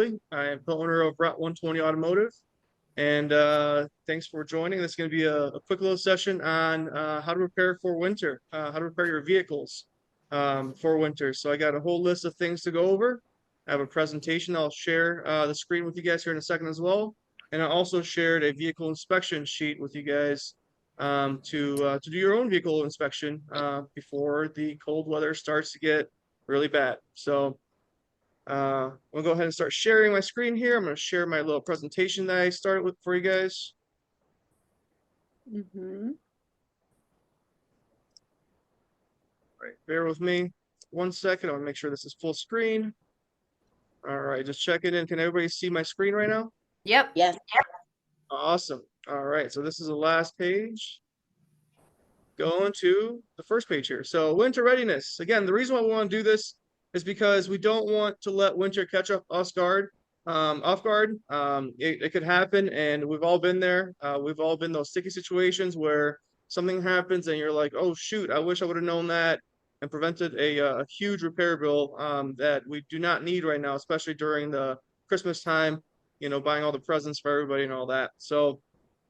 I am co-owner of Route 120 Automotive, and thanks for joining. This is going to be a quick little session on how to prepare for winter, how to prepare your vehicles for winter. So I got a whole list of things to go over. I have a presentation. I'll share the screen with you guys here in a second as well. And I also shared a vehicle inspection sheet with you guys to do your own vehicle inspection before the cold weather starts to get really bad. So we'll go ahead and start sharing my screen here. I'm going to share my little presentation that I started with for you guys. Mm-hmm. All right, bear with me 1 second. I want to make sure this is full screen. All right, just checking in. Can everybody see my screen right now? Yep. Yes. Awesome. All right, so this is the last page. Going to the first page here. So winter readiness. Again, the reason why we want to do this is because we don't want to let winter catch up us guard, off guard. It could happen, and we've all been there. We've all been those sticky situations where something happens and you're like, oh shoot, I wish I would have known that and prevented a huge repair bill that we do not need right now, especially during the Christmas time, buying all the presents for everybody and all that. So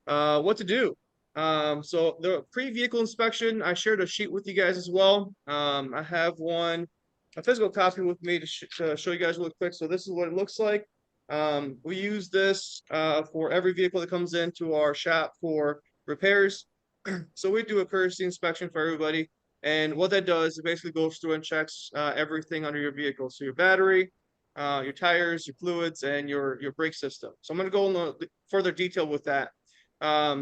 what to do? So the pre-vehicle inspection, I shared a sheet with you guys as well. I have a physical copy with me to show you guys really quick. So this is what it looks like. We use this for every vehicle that comes into our shop for repairs. So we do a courtesy inspection for everybody. And what that does, it basically goes through and checks everything under your vehicle. So your battery, your tires, your fluids, and your brake system. So I'm going to go into further detail with that.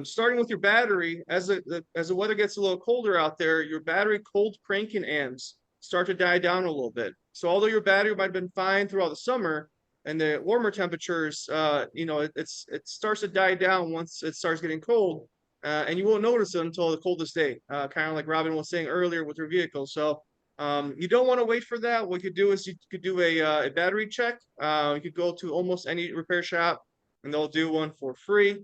Starting with your battery, as the weather gets a little colder out there, your battery cold cranking amps start to die down a little bit. So although your battery might have been fine throughout the summer and the warmer temperatures, it starts to die down once it starts getting cold, and you won't notice it until the coldest day. Kind of like Robin was saying earlier with your vehicle. So you don't want to wait for that. What you could do is you could do a battery check. You could go to almost any repair shop, and they'll do one for free.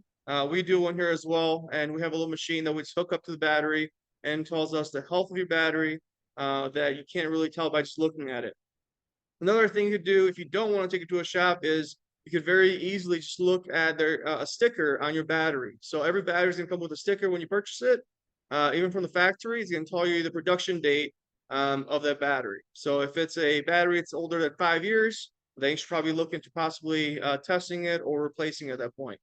We do one here as well, and we have a little machine that we just hook up to the battery and tells us the health of your battery that you can't really tell by just looking at it. Another thing you could do if you don't want to take it to a shop is you could very easily just look at a sticker on your battery. So every battery is going to come with a sticker when you purchase it. Even from the factory, it's going to tell you the production date of that battery. So if it's a battery that's older than 5 years, then you should probably look into possibly testing it or replacing it at that point.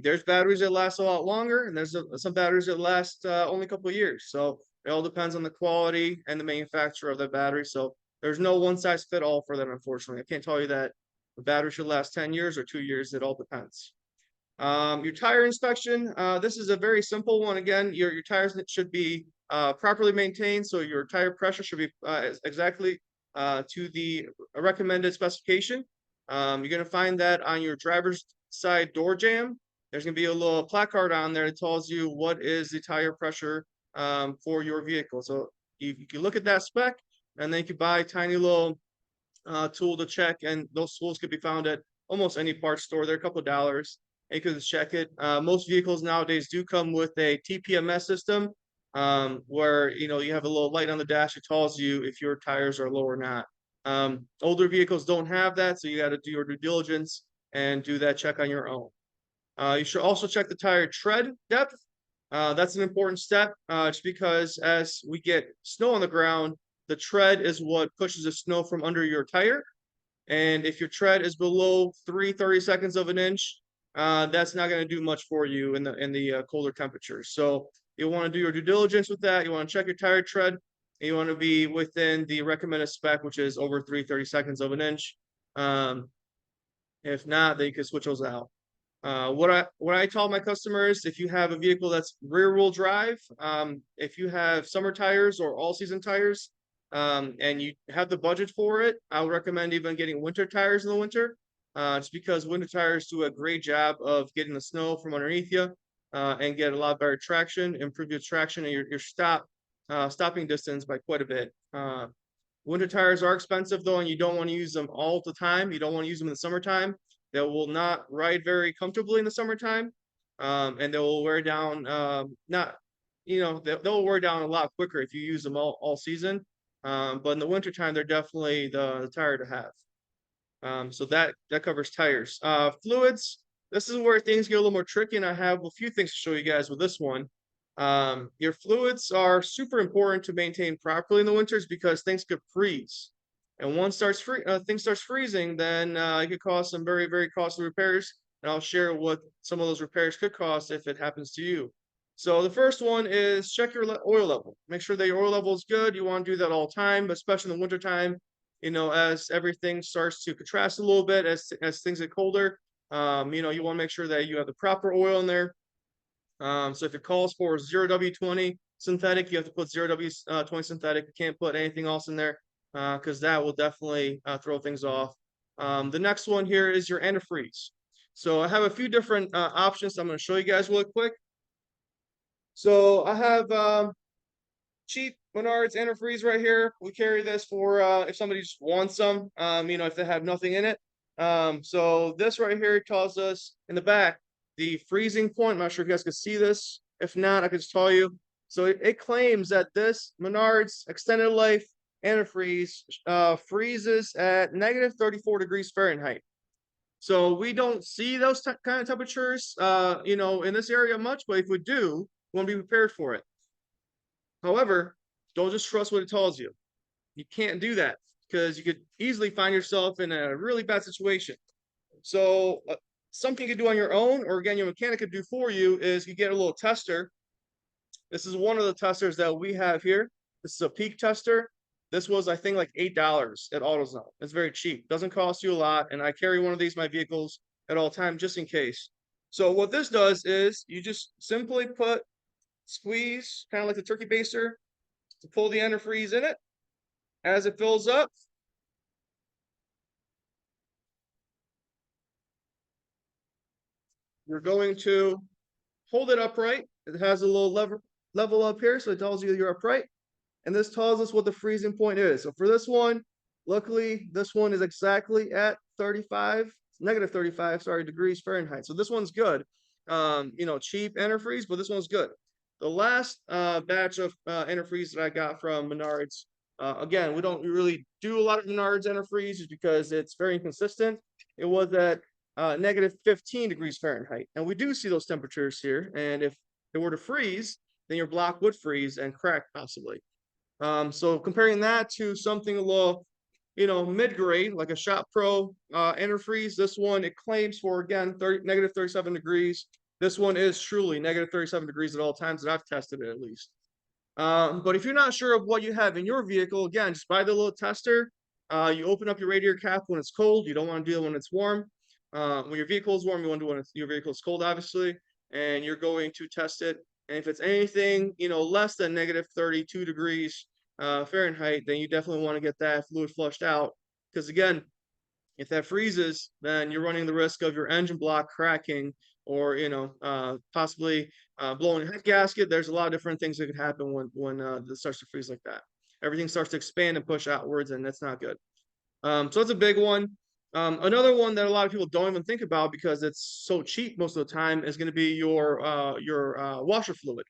There's batteries that last a lot longer, and there's some batteries that last only a couple of years. So it all depends on the quality and the manufacturer of the battery. So there's no one size fit all for them, unfortunately. I can't tell you that the battery should last 10 years or 2 years. It all depends. Your tire inspection, this is a very simple one. Again, your tires should be properly maintained. So your tire pressure should be exactly to the recommended specification. You're going to find that on your driver's side door jamb. There's going to be a little placard on there that tells you what is the tire pressure for your vehicle. So you can look at that spec, and then you can buy a tiny little tool to check, and those tools could be found at almost any parts store. They're a couple of dollars. And you can just check it. Most vehicles nowadays do come with a TPMS system, where you have a little light on the dash that tells you if your tires are low or not. Older vehicles don't have that, so you got to do your due diligence and do that check on your own. You should also check the tire tread depth. That's an important step, just because as we get snow on the ground, the tread is what pushes the snow from under your tire. And if your tread is below 3/32 of an inch, that's not going to do much for you in the colder temperatures. So you want to do your due diligence with that. You want to check your tire tread. And you want to be within the recommended spec, which is over 3/32 of an inch. If not, then you can switch those out. What I tell my customers, if you have a vehicle that's rear wheel drive, if you have summer tires or all season tires, and you have the budget for it, I would recommend even getting winter tires in the winter, just because winter tires do a great job of getting the snow from underneath you, and get a lot better traction, improve your traction and your stopping distance by quite a bit. Winter tires are expensive though, and you don't want to use them all the time. You don't want to use them in the summertime. They will not ride very comfortably in the summertime, and they will wear down. They'll wear down a lot quicker if you use them all season. But in the wintertime, they're definitely the tire to have. So that covers tires. Fluids, this is where things get a little more tricky, and I have a few things to show you guys with this one. Your fluids are super important to maintain properly in the winters because things could freeze. And once things starts freezing, then it could cause some very, very costly repairs. And I'll share what some of those repairs could cost if it happens to you. So the first one is check your oil level. Make sure that your oil level is good. You want to do that all the time, but especially in the wintertime, as everything starts to contrast a little bit, as things get colder, you want to make sure that you have the proper oil in there. So if it calls for 0W20 synthetic, you have to put 0W20 synthetic. You can't put anything else in there because that will definitely throw things off. The next one here is your antifreeze. So I have a few different options I'm going to show you guys really quick. So I have cheap Menards antifreeze right here. We carry this for if somebody just wants some, if they have nothing in it. So this right here tells us in the back the freezing point. I'm not sure if you guys can see this. If not, I can just tell you. So it claims that this Menards extended life antifreeze freezes at negative 34 degrees Fahrenheit. So we don't see those kind of temperatures, in this area much, but if we do, we want to be prepared for it. However, don't just trust what it tells you. You can't do that because you could easily find yourself in a really bad situation. So something you could do on your own, or again, your mechanic could do for you, is you get a little tester. This is one of the testers that we have here. This is a peak tester. This was, I think, like $8 at AutoZone. It's very cheap. Doesn't cost you a lot, and I carry one of these in my vehicles at all times just in case. So what this does is you just simply squeeze, kind of like the turkey baster, to pull the antifreeze in it. As it fills up, you're going to hold it upright. It has a little level up here, so it tells you you're upright. And this tells us what the freezing point is. So for this one, luckily, this one is exactly at negative 35, degrees Fahrenheit. So this one's good. Cheap antifreeze, but this one's good. The last batch of antifreeze that I got from Menards, again, we don't really do a lot of Menards antifreeze just because it's very inconsistent. It was at negative 15 degrees Fahrenheit. And we do see those temperatures here. And if it were to freeze, then your block would freeze and crack possibly. So comparing that to something a little, mid-grade, like a Shop Pro antifreeze, this one, it claims for, again, negative 37 degrees. This one is truly negative 37 degrees at all times that I've tested it at least. But if you're not sure of what you have in your vehicle, again, just buy the little tester. You open up your radiator cap when it's cold. You don't want to do it when it's warm. When your vehicle is warm, you want to do it when your vehicle is cold, obviously. And you're going to test it. And if it's anything, less than negative 32 degrees Fahrenheit, then you definitely want to get that fluid flushed out. Because again, if that freezes, then you're running the risk of your engine block cracking or, possibly blowing a head gasket. There's a lot of different things that could happen when it starts to freeze like that. Everything starts to expand and push outwards, and that's not good. So that's a big one. Another one that a lot of people don't even think about because it's so cheap most of the time is going to be your washer fluid.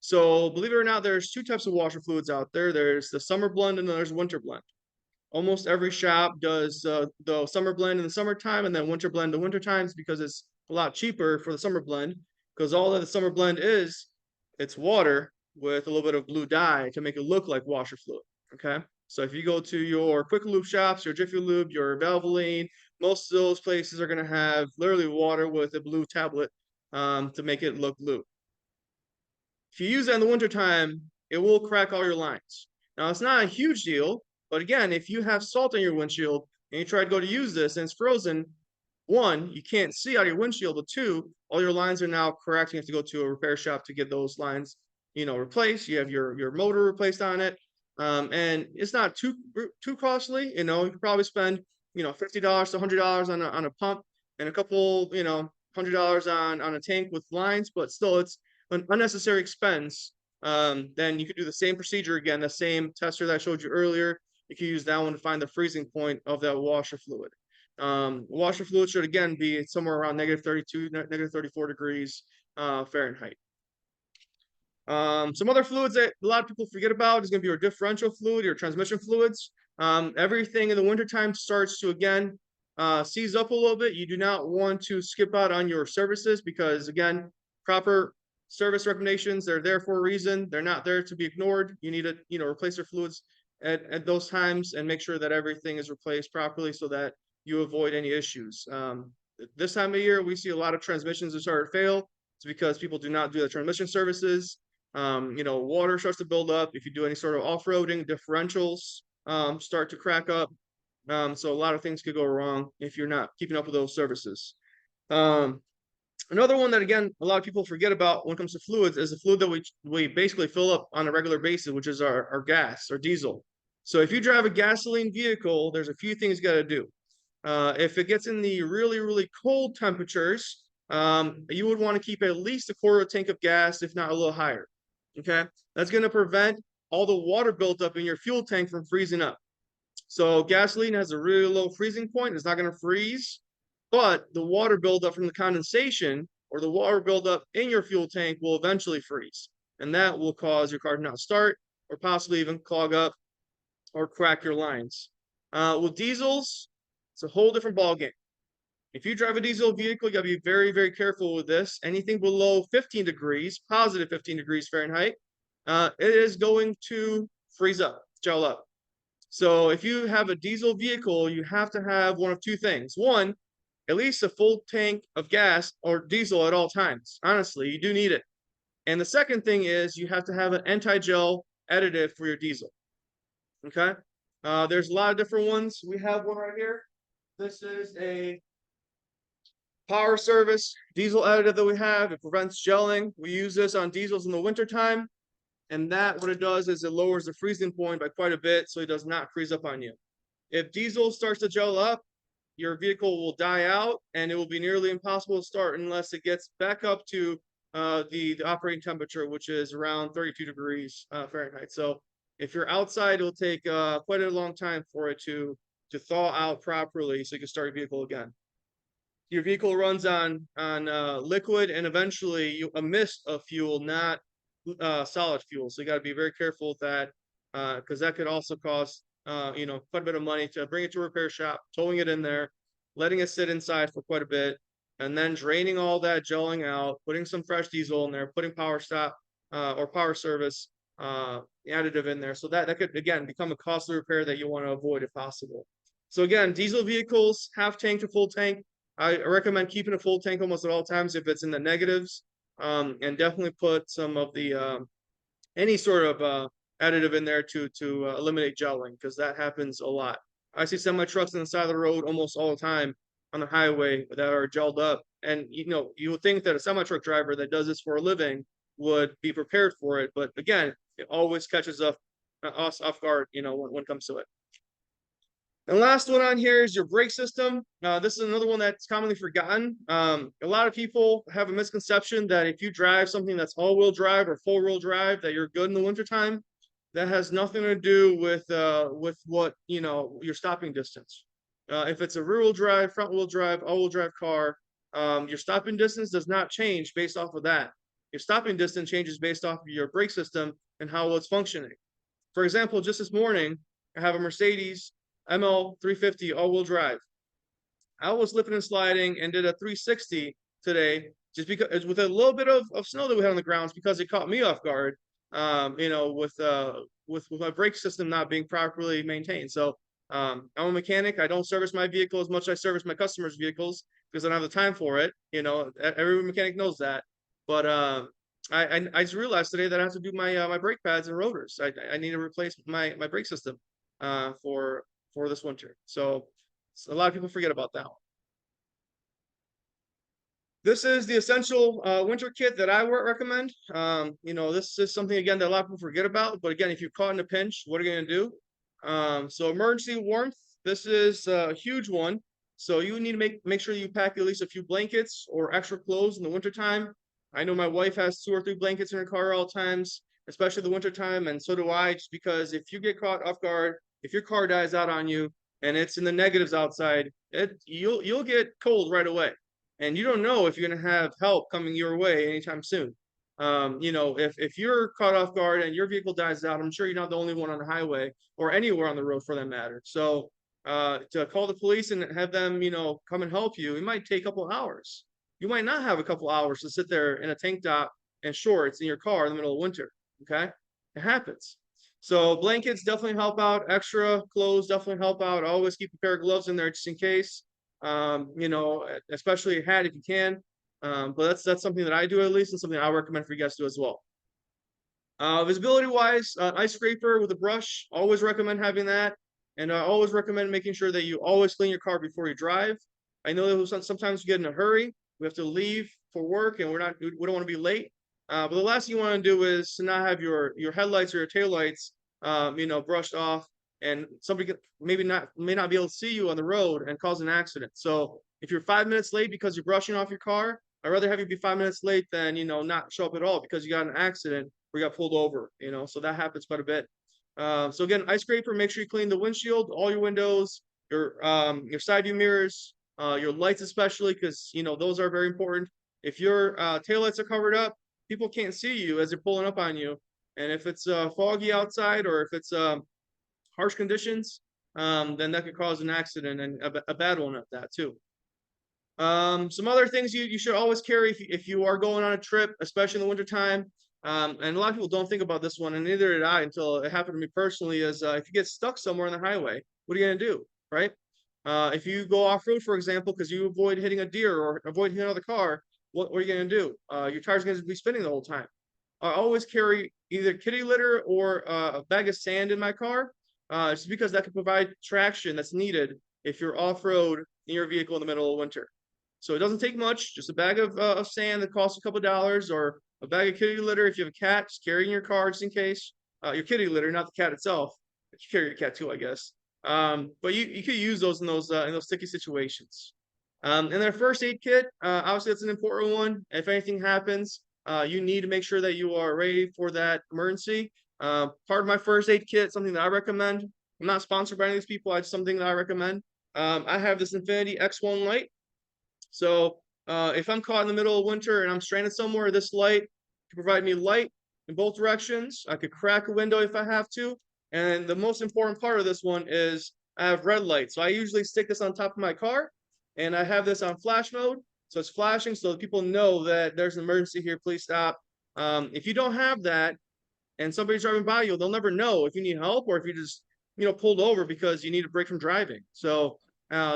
So believe it or not, there's two types of washer fluids out there. There's the summer blend and then there's winter blend. Almost every shop does the summer blend in the summertime and then winter blend in the winter times because it's a lot cheaper for the summer blend because all that the summer blend is, it's water with a little bit of blue dye to make it look like washer fluid, okay? So if you go to your Quick Lube shops, your Jiffy Lube, your Valvoline, most of those places are going to have literally water with a blue tablet to make it look blue. If you use that in the wintertime, it will crack all your lines. Now, it's not a huge deal, but again, if you have salt on your windshield and you try to go to use this and it's frozen, one, you can't see out of your windshield, but two, all your lines are now cracked. You have to go to a repair shop to get those lines, replaced. You have your motor replaced on it. And it's not too costly. You could probably spend, $50 to $100 on a pump and a couple, $100 on a tank with lines, but still it's an unnecessary expense. Then you could do the same procedure again, the same tester that I showed you earlier. You can use that one to find the freezing point of that washer fluid. Washer fluid should again be somewhere around negative 32, negative 34 degrees Fahrenheit. Some other fluids that a lot of people forget about is going to be your differential fluid, your transmission fluids. Everything in the wintertime starts to, again, seize up a little bit. You do not want to skip out on your services because, again, proper service recommendations, they're there for a reason. They're not there to be ignored. You need to, replace your fluids at those times and make sure that everything is replaced properly so that you avoid any issues. This time of year, we see a lot of transmissions that start to fail. It's because people do not do the transmission services. Water starts to build up. If you do any sort of off-roading, differentials start to crack up. So a lot of things could go wrong if you're not keeping up with those services. Another one that, again, a lot of people forget about when it comes to fluids is the fluid that we basically fill up on a regular basis, which is our gas or diesel. So if you drive a gasoline vehicle, there's a few things you got to do. If it gets in the really, really cold temperatures, you would want to keep at least a quarter tank of gas, if not a little higher. Okay, that's going to prevent all the water built up in your fuel tank from freezing up. So gasoline has a really low freezing point. It's not going to freeze, but the water buildup from the condensation or the water buildup in your fuel tank will eventually freeze. And that will cause your car to not start or possibly even clog up or crack your lines. With diesels, it's a whole different ballgame. If you drive a diesel vehicle, you got to be very, very careful with this. Anything below 15 degrees, positive 15 degrees Fahrenheit, it is going to freeze up, gel up. So if you have a diesel vehicle, you have to have one of two things. One, at least a full tank of gas or diesel at all times. Honestly, you do need it. And the second thing is you have to have an anti-gel additive for your diesel. Okay? There's a lot of different ones. We have one right here. This is a power service diesel additive that we have. It prevents gelling. We use this on diesels in the wintertime. And that, what it does is it lowers the freezing point by quite a bit, so it does not freeze up on you. If diesel starts to gel up, your vehicle will die out, and it will be nearly impossible to start unless it gets back up to the operating temperature, which is around 32 degrees Fahrenheit. So if you're outside, it'll take quite a long time for it to thaw out properly so you can start your vehicle again. Your vehicle runs on liquid and eventually a mist of fuel, not solid fuel. So you got to be very careful with that because that could also cost quite a bit of money to bring it to a repair shop, towing it in there, letting it sit inside for quite a bit, and then draining all that, gelling out, putting some fresh diesel in there, putting power stop or power service additive in there. So that could, again, become a costly repair that you want to avoid if possible. So again, diesel vehicles, half tank to full tank. I recommend keeping a full tank almost at all times if it's in the negatives, and definitely put some of the any sort of additive in there to eliminate gelling because that happens a lot. I see semi trucks on the side of the road almost all the time on the highway that are gelled up, and you would think that a semi truck driver that does this for a living would be prepared for it, but again, it always catches us off guard, when it comes to it. And last one on here is your brake system. This is another one that's commonly forgotten. A lot of people have a misconception that if you drive something that's all-wheel drive or four-wheel drive, that you're good in the wintertime. That has nothing to do with what, your stopping distance. If it's a rear-wheel drive, front-wheel drive, all-wheel drive car, your stopping distance does not change based off of that. Your stopping distance changes based off of your brake system and how it's functioning. For example, just this morning, I have a Mercedes ML 350 all-wheel drive. I was slipping and sliding and did a 360 today just because with a little bit of snow that we had on the grounds because it caught me off guard, with my brake system not being properly maintained. So I'm a mechanic. I don't service my vehicle as much as I service my customers' vehicles because I don't have the time for it. Every mechanic knows that. But I just realized today that I have to do my brake pads and rotors. I need to replace my brake system for this winter. So a lot of people forget about that one. This is the essential winter kit that I would recommend. This is something, again, that a lot of people forget about. But again, if you're caught in a pinch, what are you going to do? So emergency warmth, this is a huge one. So you need to make sure you pack at least a few blankets or extra clothes in the wintertime. I know my wife has 2 or 3 blankets in her car at all times, especially the wintertime, and so do I, just because if you get caught off guard, if your car dies out on you and it's in the negatives outside, you'll get cold right away. And you don't know if you're going to have help coming your way anytime soon. If you're caught off guard and your vehicle dies out, I'm sure you're not the only one on the highway or anywhere on the road for that matter. So to call the police and have them, come and help you, it might take a couple hours. You might not have a couple hours to sit there in a tank top and shorts in your car in the middle of winter. Okay, it happens. So blankets definitely help out. Extra clothes definitely help out. Always keep a pair of gloves in there just in case. Especially a hat if you can. But that's something that I do at least, and something I recommend for you guys to do as well. Visibility wise, ice scraper with a brush, always recommend having that. And I always recommend making sure that you always clean your car before you drive. I know that sometimes we get in a hurry. We have to leave for work and we don't want to be late. But the last thing you want to do is to not have your headlights or your taillights, brushed off, and somebody may not be able to see you on the road and cause an accident. So if you're 5 minutes late because you're brushing off your car, I'd rather have you be 5 minutes late than not show up at all because you got an accident or you got pulled over. So that happens quite a bit. So again, ice scraper, make sure you clean the windshield, all your windows, your side view mirrors, your lights especially, because those are very important. If your taillights are covered up, people can't see you as they're pulling up on you. And if it's foggy outside or if it's harsh conditions, then that could cause an accident and a bad one at that too. Some other things you should always carry if you are going on a trip, especially in the wintertime. And a lot of people don't think about this one, and neither did I until it happened to me personally, is if you get stuck somewhere on the highway, what are you going to do, right? If you go off-road, for example, because you avoid hitting a deer or avoid hitting another car, what are you going to do? Your tire's going to be spinning the whole time. I always carry either kitty litter or a bag of sand in my car, just because that can provide traction that's needed if you're off-road in your vehicle in the middle of winter. So it doesn't take much, just a bag of sand that costs a couple dollars, or a bag of kitty litter. If you have a cat, just carry in your car just in case. Your kitty litter, not the cat itself. But you carry your cat too, I guess. But you could use those in those sticky situations. And then a first aid kit, obviously that's an important one. If anything happens, you need to make sure that you are ready for that emergency. Part of my first aid kit, something that I recommend. I'm not sponsored by any of these people. It's something that I recommend. I have this Infinity X1 light. So if I'm caught in the middle of winter and I'm stranded somewhere, this light can provide me light in both directions. I could crack a window if I have to. And the most important part of this one is I have red light. So I usually stick this on top of my car, and I have this on flash mode. So it's flashing so that people know that there's an emergency here. Please stop. If you don't have that and somebody's driving by you, they'll never know if you need help or if you just pulled over because you need a break from driving. So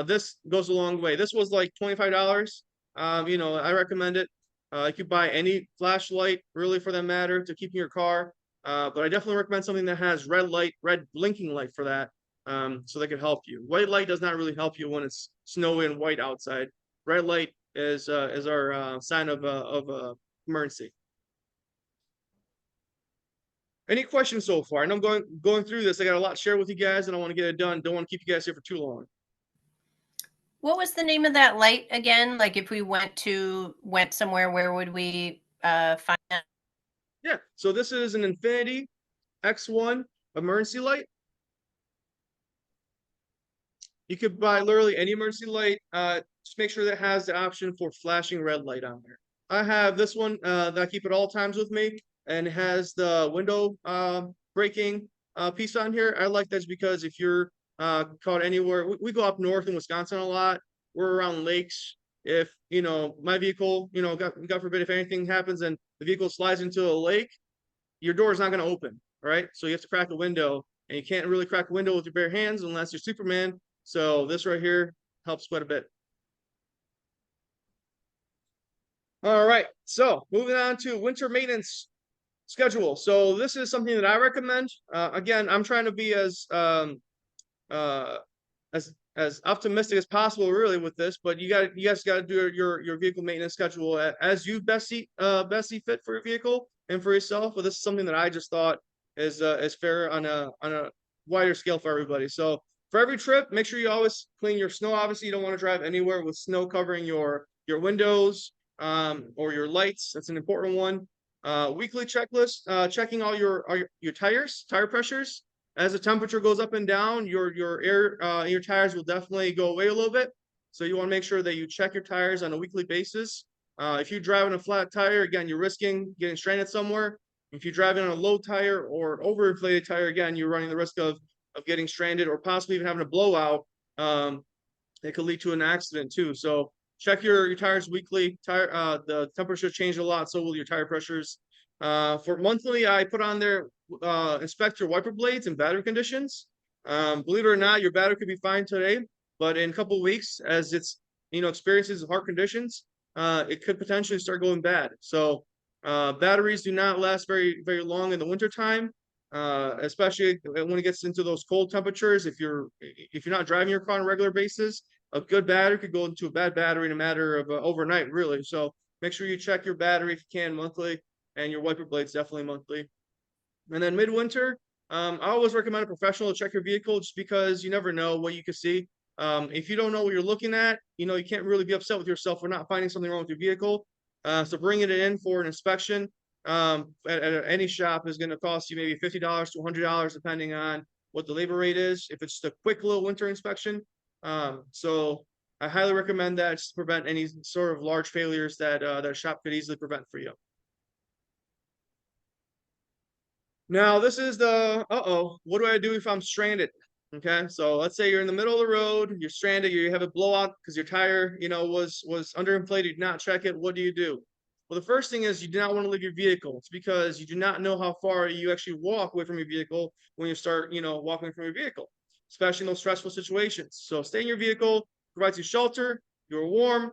this goes a long way. This was like $25. I recommend it. You could buy any flashlight really for that matter to keep in your car. But I definitely recommend something that has red blinking light for that. So that could help you. White light does not really help you when it's snowy and white outside. Red light is our sign of emergency. Any questions so far? I know I'm going through this. I got a lot to share with you guys, and I want to get it done. Don't want to keep you guys here for too long. What was the name of that light again? Like if we went somewhere, where would we find that? Yeah, so this is an Infinity X1 emergency light. You could buy literally any emergency light. Just make sure that it has the option for flashing red light on there. I have this one that I keep at all times with me, and it has the window breaking piece on here. I like this because if you're caught anywhere, we go up north in Wisconsin a lot. We're around lakes. If my vehicle, God forbid, if anything happens and the vehicle slides into a lake, your door is not going to open, right? So you have to crack a window, and you can't really crack a window with your bare hands unless you're Superman. So this right here helps quite a bit. All right, so moving on to winter maintenance schedule. So this is something that I recommend. Again, I'm trying to be as optimistic as possible, really, with this. But you guys got to do your vehicle maintenance schedule as you best see fit for your vehicle and for yourself. But this is something that I just thought is fair on a wider scale for everybody. So for every trip, make sure you always clean your snow. Obviously, you don't want to drive anywhere with snow covering your windows or your lights. That's an important one. Weekly checklist, checking all your tire pressures. As the temperature goes up and down, your air in your tires will definitely go away a little bit. So you want to make sure that you check your tires on a weekly basis. If you're driving a flat tire, again, you're risking getting stranded somewhere. If you're driving on a low tire or overinflated tire, again, you're running the risk of getting stranded or possibly even having a blowout it could lead to an accident too. So check your tires weekly. The temperature change a lot, so will your tire pressures. For monthly, I put on there inspect your wiper blades and battery conditions. Believe it or not, your battery could be fine today, but in a couple of weeks, as it's experiences hard conditions, it could potentially start going bad. So batteries do not last very long in the wintertime, especially when it gets into those cold temperatures. If you're not driving your car on a regular basis, a good battery could go into a bad battery in a matter of overnight, really. So make sure you check your battery if you can monthly, and your wiper blades definitely monthly. And then midwinter, I always recommend a professional to check your vehicle just because you never know what you could see. If you don't know what you're looking at, you can't really be upset with yourself for not finding something wrong with your vehicle. So bringing it in for an inspection at any shop is going to cost you maybe $50 to $100, depending on what the labor rate is. If it's just a quick little winter inspection, so I highly recommend that just to prevent any sort of large failures that that a shop could easily prevent for you. Now, this is the, what do I do if I'm stranded? Okay, so let's say you're in the middle of the road, you're stranded, you have a blowout because your tire, was underinflated, you did not check it. What do you do? Well, the first thing is you do not want to leave your vehicle. It's because you do not know how far you actually walk away from your vehicle when you start, walking from your vehicle, especially in those stressful situations. So stay in your vehicle, provides you shelter, you're warm,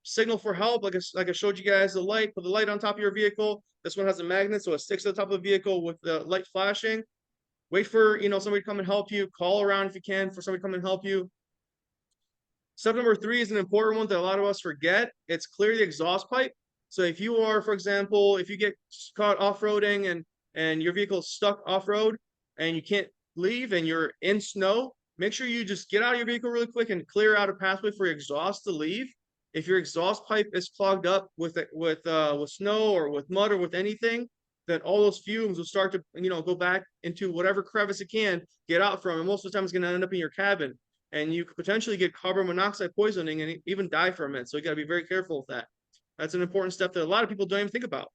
signal for help, like I showed you guys the light, put the light on top of your vehicle. This one has a magnet, so it sticks to the top of the vehicle with the light flashing. Wait for somebody to come and help you. Call around if you can for somebody to come and help you. Step number 3 is an important one that a lot of us forget. It's clear the exhaust pipe. So if you are, for example, if you get caught off-roading and your vehicle is stuck off-road and you can't leave and you're in snow, make sure you just get out of your vehicle really quick and clear out a pathway for your exhaust to leave. If your exhaust pipe is clogged up with snow or with mud or with anything, then all those fumes will start to go back into whatever crevice it can get out from, and most of the time it's going to end up in your cabin, and you could potentially get carbon monoxide poisoning and even die from it. So you got to be very careful with that. That's an important step that a lot of people don't even think about.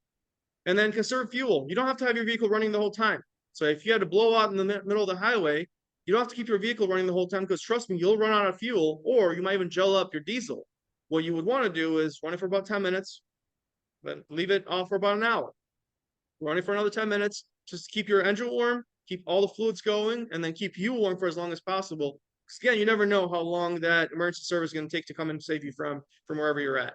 And then conserve fuel. You don't have to have your vehicle running the whole time. So if you had a blowout in the middle of the highway, you don't have to keep your vehicle running the whole time, because trust me, you'll run out of fuel, or you might even gel up your diesel. What you would want to do is run it for about 10 minutes, then leave it off for about an hour. Run it for another 10 minutes, just to keep your engine warm, keep all the fluids going, and then keep you warm for as long as possible. Because again, you never know how long that emergency service is going to take to come and save you from wherever you're at.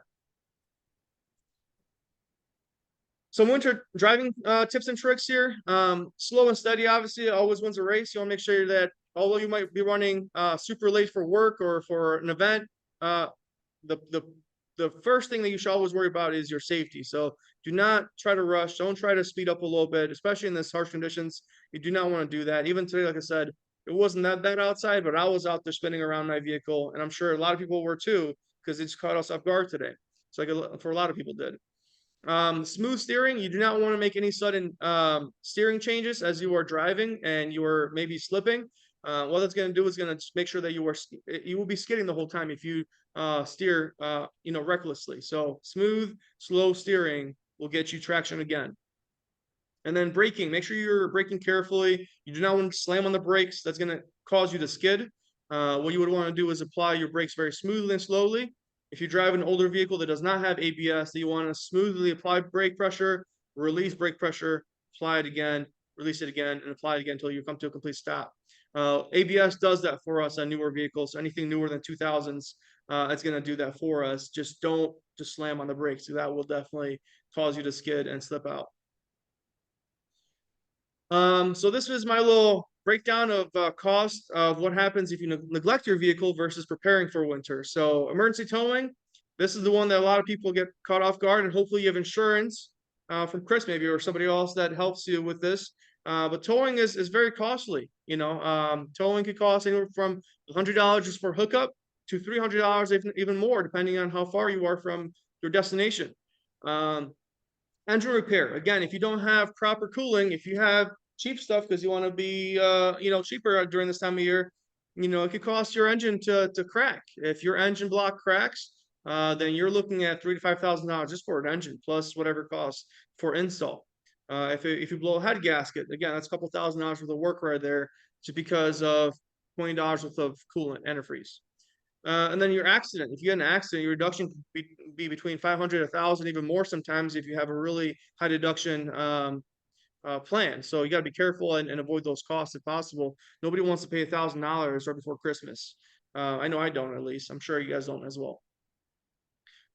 Some winter driving tips and tricks here. Slow and steady, obviously, always wins a race. You want to make sure that although you might be running super late for work or for an event, the first thing that you should always worry about is your safety. So do not try to rush. Don't try to speed up a little bit, especially in this harsh conditions. You do not want to do that. Even today, like I said, it wasn't that bad outside, but I was out there spinning around my vehicle, and I'm sure a lot of people were too, because it just caught us off guard today. So for a lot of people did. Smooth steering, you do not want to make any sudden steering changes as you are driving and you are maybe slipping. What that's going to do is going to make sure that you will be skidding the whole time if you steer recklessly. So smooth, slow steering will get you traction again. And then braking, make sure you're braking carefully. You do not want to slam on the brakes. That's going to cause you to skid. What you would want to do is apply your brakes very smoothly and slowly. If you drive an older vehicle that does not have ABS, you want to smoothly apply brake pressure, release brake pressure, apply it again, release it again, and apply it again until you come to a complete stop. ABS does that for us on newer vehicles. So anything newer than 2000s, it's going to do that for us. Just don't just slam on the brakes. So that will definitely cause you to skid and slip out. So this is my little breakdown of cost of what happens if you neglect your vehicle versus preparing for winter. So emergency towing, this is the one that a lot of people get caught off guard, and hopefully you have insurance from Chris maybe or somebody else that helps you with this. But towing is very costly. Towing could cost anywhere from $100 just for hookup to $300 even more, depending on how far you are from your destination. Engine repair, again, if you don't have proper cooling, if you have cheap stuff because you want to be cheaper during this time of year, it could cost your engine to crack. If your engine block cracks, then you're looking at $3,000 to $5,000 just for an engine, plus whatever it costs for install. If you blow a head gasket, again, that's a couple $1,000s worth of work right there, just because of $20 worth of coolant, antifreeze. And then your accident. If you get an accident, your reduction could be between 500, 1,000, even more sometimes if you have a really high deduction plan. So you got to be careful and avoid those costs if possible. Nobody wants to pay $1,000 right before Christmas. I know I don't, at least. I'm sure you guys don't as well.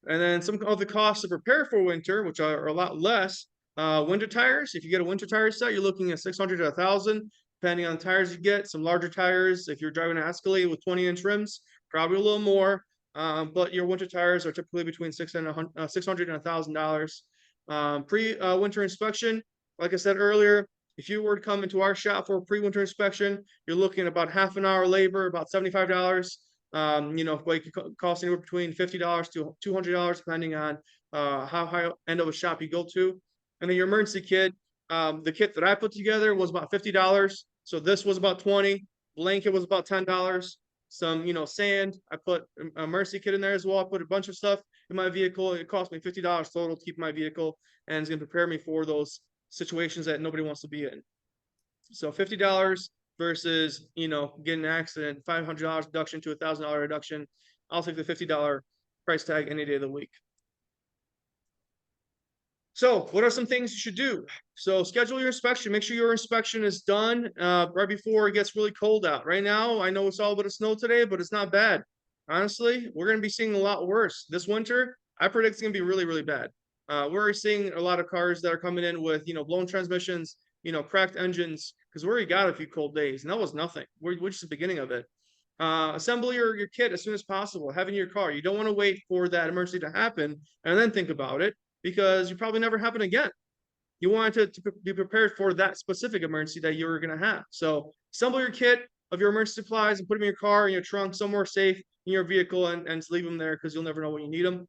And then some of the costs to prepare for winter, which are a lot less. Winter tires. If you get a winter tire set, you're looking at 600 to 1,000, depending on the tires you get. Some larger tires, if you're driving an Escalade with 20-inch rims, probably a little more. But your winter tires are typically between $600 and $1,000. Pre-winter inspection, like I said earlier, if you were to come into our shop for a pre-winter inspection, you're looking at about half an hour labor, about $75. Like it could cost anywhere between $50 to $200, depending on how high end of a shop you go to. And then your emergency kit, the kit that I put together was about $50. So this was about 20. Blanket was about $10. Some, sand. I put an emergency kit in there as well. I put a bunch of stuff in my vehicle. It cost me $50 total to keep my vehicle, and it's going to prepare me for those situations that nobody wants to be in. So $50 versus, getting an accident, $500 reduction to $1,000 reduction. I'll take the $50 price tag any day of the week. So what are some things you should do? So schedule your inspection. Make sure your inspection is done right before it gets really cold out. Right now, I know it's all a bit of snow today, but it's not bad. Honestly, we're going to be seeing a lot worse. This winter, I predict it's going to be really, really bad. We're already seeing a lot of cars that are coming in with, blown transmissions, cracked engines, because we already got a few cold days, and that was nothing. We're just the beginning of it. Assemble your kit as soon as possible. Have in your car. You don't want to wait for that emergency to happen and then think about it, because you probably never happen again. You want to be prepared for that specific emergency that you're going to have. So assemble your kit of your emergency supplies and put them in your car, in your trunk, somewhere safe in your vehicle, and leave them there, because you'll never know when you need them.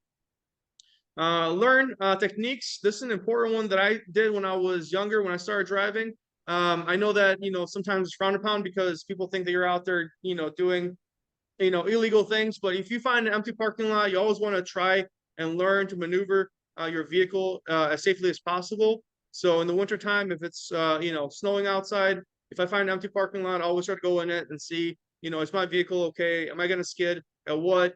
Learn techniques. This is an important one that I did when I was younger, when I started driving. I know that, sometimes it's frowned upon because people think that you're out there, doing, illegal things. But if you find an empty parking lot, you always want to try and learn to maneuver your vehicle as safely as possible. So in the wintertime, if it's, snowing outside, if I find an empty parking lot, I always try to go in it and see, is my vehicle okay? Am I going to skid? At what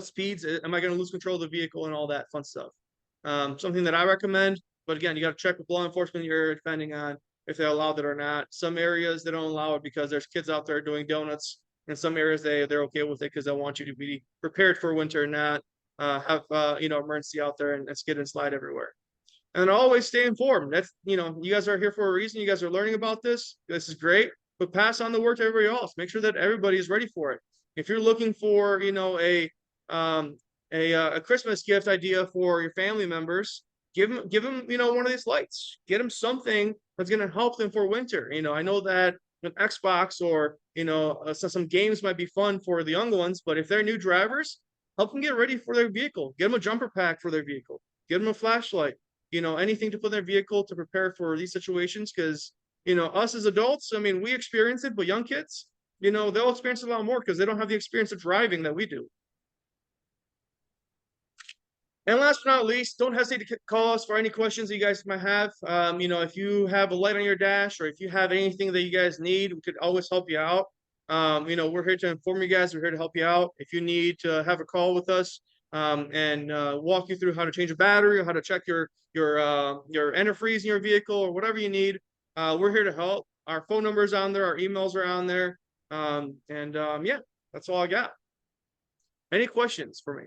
speeds am I going to lose control of the vehicle, and all that fun stuff. Something that I recommend, but again, you got to check with law enforcement here, depending on if they allow that or not. Some areas they don't allow it because there's kids out there doing donuts. In some areas they're okay with it because they want you to be prepared for winter, not have emergency out there and skid and slide everywhere. And always stay informed. That's, you guys are here for a reason. You guys are learning about this. This is great, but pass on the word to everybody else. Make sure that everybody is ready for it. If you're looking for, a Christmas gift idea for your family members, give them, one of these lights. Get them something that's going to help them for winter. I know that an Xbox or, some games might be fun for the young ones, but if they're new drivers, help them get ready for their vehicle. Get them a jumper pack for their vehicle. Get them a flashlight. Anything to put in their vehicle to prepare for these situations, because, us as adults, we experience it, but young kids, they'll experience it a lot more because they don't have the experience of driving that we do. And last but not least, don't hesitate to call us for any questions that you guys might have. If you have a light on your dash, or if you have anything that you guys need, we could always help you out. We're here to inform you guys. We're here to help you out. If you need to have a call with us and walk you through how to change a battery, or how to check your antifreeze in your vehicle, or whatever you need, we're here to help. Our phone number is on there. Our emails are on there. Yeah, that's all I got. Any questions for me?